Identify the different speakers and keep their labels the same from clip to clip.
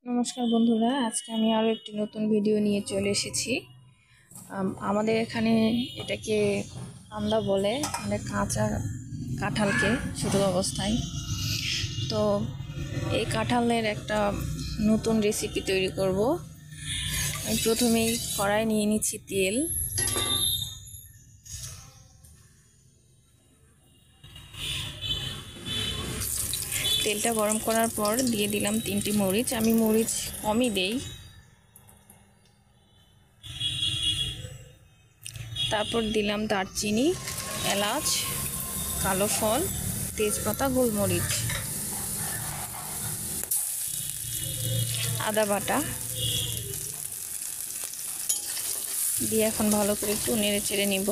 Speaker 1: নমস্কার বন্ধুরা, আজকে আমি আরও একটি নতুন ভিডিও নিয়ে চলে এসেছি। আমাদের এখানে এটাকে কান্দা বলে, মানে কাঁচা কাঁঠালকে ছোটো অবস্থায়। তো এই কাঁঠালের একটা নতুন রেসিপি তৈরি করব। আমি প্রথমেই কড়াই নিয়ে নিচ্ছি তেল। তেলটা গরম করার পর দিয়ে দিলাম 3টি মরিচ। আমি মরিচ কমই দেই। তারপর দিলাম দারচিনি, এলাচ, কালো ফল, তেজপাতা, গোলমরিচ, আদা বাটা দিয়ে এখন ভালো করে একটু নেড়ে চেড়ে নিব।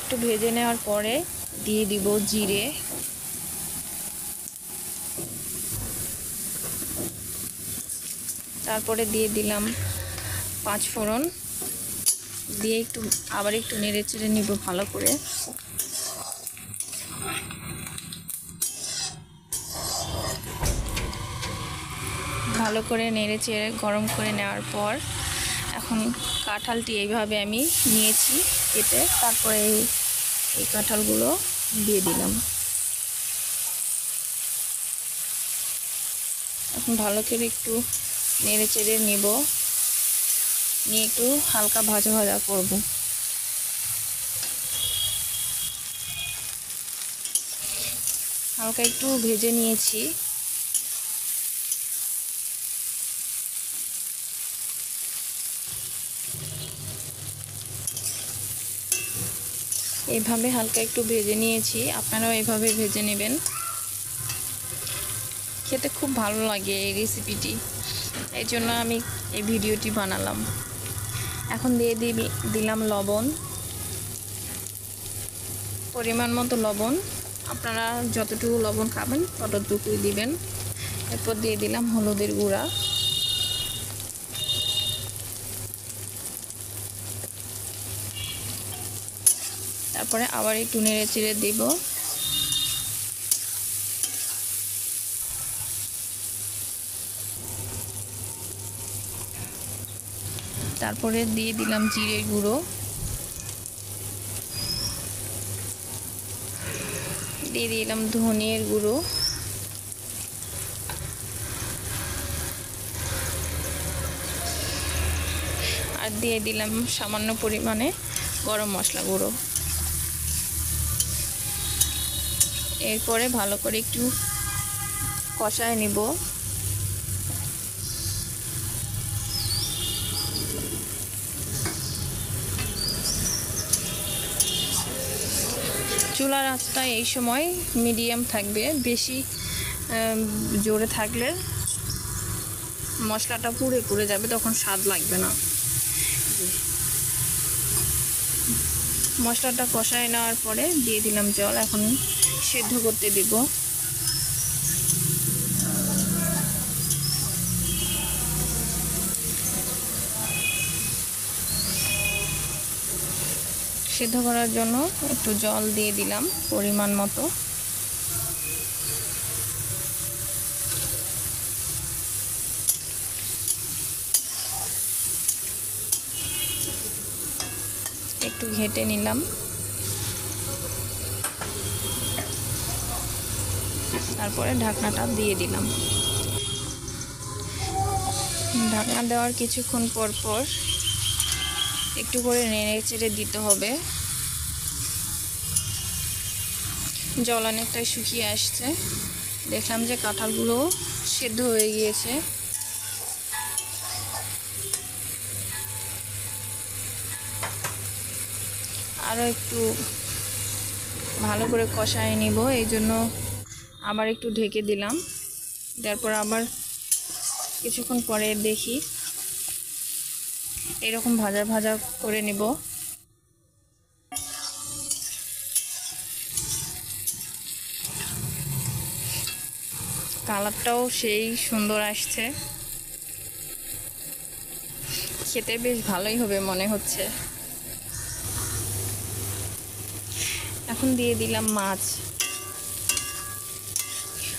Speaker 1: একটু ভেজে নেওয়ার পরে দিয়ে দিব জিরে, তারপরে দিয়ে দিলাম 5 ফোড়ন, দিয়ে আবার একটু নেড়ে চেড়ে নিব ভালো করে। ভালো করে নেড়ে চেড়ে গরম করে নেওয়ার পর এখন কাঁঠালটি এইভাবে আমি নিয়েছি কেটে, তারপরে এই কাঁঠালগুলো দিয়ে দিলাম। এখন ভালো করে একটু নেড়ে চেড়ে নিব, নিয়ে একটু হালকা ভাজা ভাজা করব। হালকা একটু ভেজে নিয়েছি। এইভাবে হালকা একটু ভেজে নিয়েছি, আপনারাও এভাবে ভেজে নেবেন। খেতে খুব ভালো লাগে এই রেসিপিটি, এই জন্য আমি এই ভিডিওটি বানালাম। এখন দিয়ে দিলাম লবণ, পরিমাণ মতো লবণ। আপনারা যতটুকু লবণ খাবেন ততটুকুই দিবেন। এরপর দিয়ে দিলাম হলুদের গুঁড়া, তারপরে আবার একটু নেড়ে চেড়ে দিব। তারপরে দিয়ে দিলাম জিরের গুঁড়ো, দিয়ে দিলাম ধনিয়ার গুঁড়ো, আর দিয়ে দিলাম সামান্য পরিমাণে গরম মশলা গুঁড়ো। এরপরে ভালো করে একটু কষায় নিব। চুলার আঁচটা এই সময় মিডিয়াম থাকবে, বেশি জোরে থাকলে মশলাটা পুড়ে পুড়ে যাবে, তখন স্বাদ লাগবে না। মশলাটা কষায় নেওয়ার পরে দিয়ে দিলাম জল। এখন সেদ্ধ করতে দিব। সেদ্ধ করার জন্য একটু জল দিয়ে দিলাম পরিমাণ মতো। একটু ঘেটে নিলাম, তারপরে ঢাকনাটা দিয়ে দিলাম। ঢাকনা দেওয়ার কিছুক্ষণ পর পর একটু করে নেড়ে চেড়ে দিতে হবে। জল অনেকটাই শুকিয়ে আসছে, দেখলাম যে কাঁঠালগুলো সেদ্ধ হয়ে গিয়েছে। আরও একটু ভালো করে কষায় নিব, এই জন্য আবার একটু ঢেকে দিলাম। তারপর আবার কিছুক্ষণ পরে দেখি এরকম ভাজা ভাজা করে নিব। কালারটাও সেই সুন্দর আসছে, খেতে বেশ ভালোই হবে মনে হচ্ছে। এখন দিয়ে দিলাম মাছ।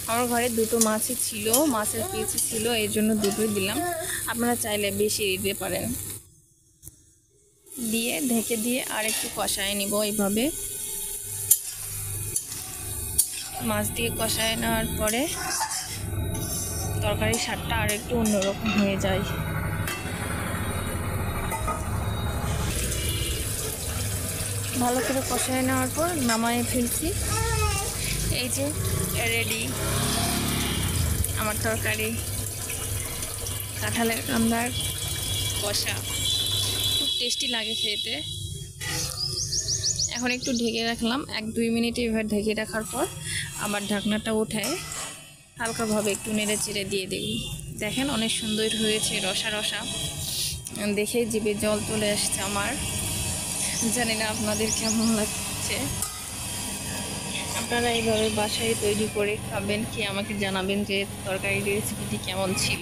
Speaker 1: আমার ঘরে দুটো মাছই ছিল, মাছের পিস ছিল, এই জন্য দুটোই দিলাম। আপনারা চাইলে বেশি দিতে পারেন। দিয়ে ঢেকে দিয়ে আর একটু কষায় নিব। এইভাবে মাছ দিয়ে কষায় নেওয়ার পরে তরকারির স্বাদটা আর একটু অন্যরকম হয়ে যায়। ভালো করে কষায় নেওয়ার পর নামায়ে ফেলছি। এই যে রেডি আমার তরকারি, কাঁঠালের কান্দার কষা। খুব টেস্টি লাগে খেতে। এখন একটু ঢেকে রাখলাম, 1-2 মিনিট এভাবে ঢেকে রাখার পর আবার ঢাকনাটা উঠায় হালকাভাবে একটু নেড়ে চেড়ে দিয়ে দিই। দেখেন অনেক সুন্দর হয়েছে, রসা রসা, দেখে জিভে জল চলে আসছে আমার। জানি না আপনাদের কেমন লাগছে। আপনারা এইভাবে বাসায় তৈরি করে খাবেন, কি আমাকে জানাবেন যে তরকারির রেসিপিটি কেমন ছিল।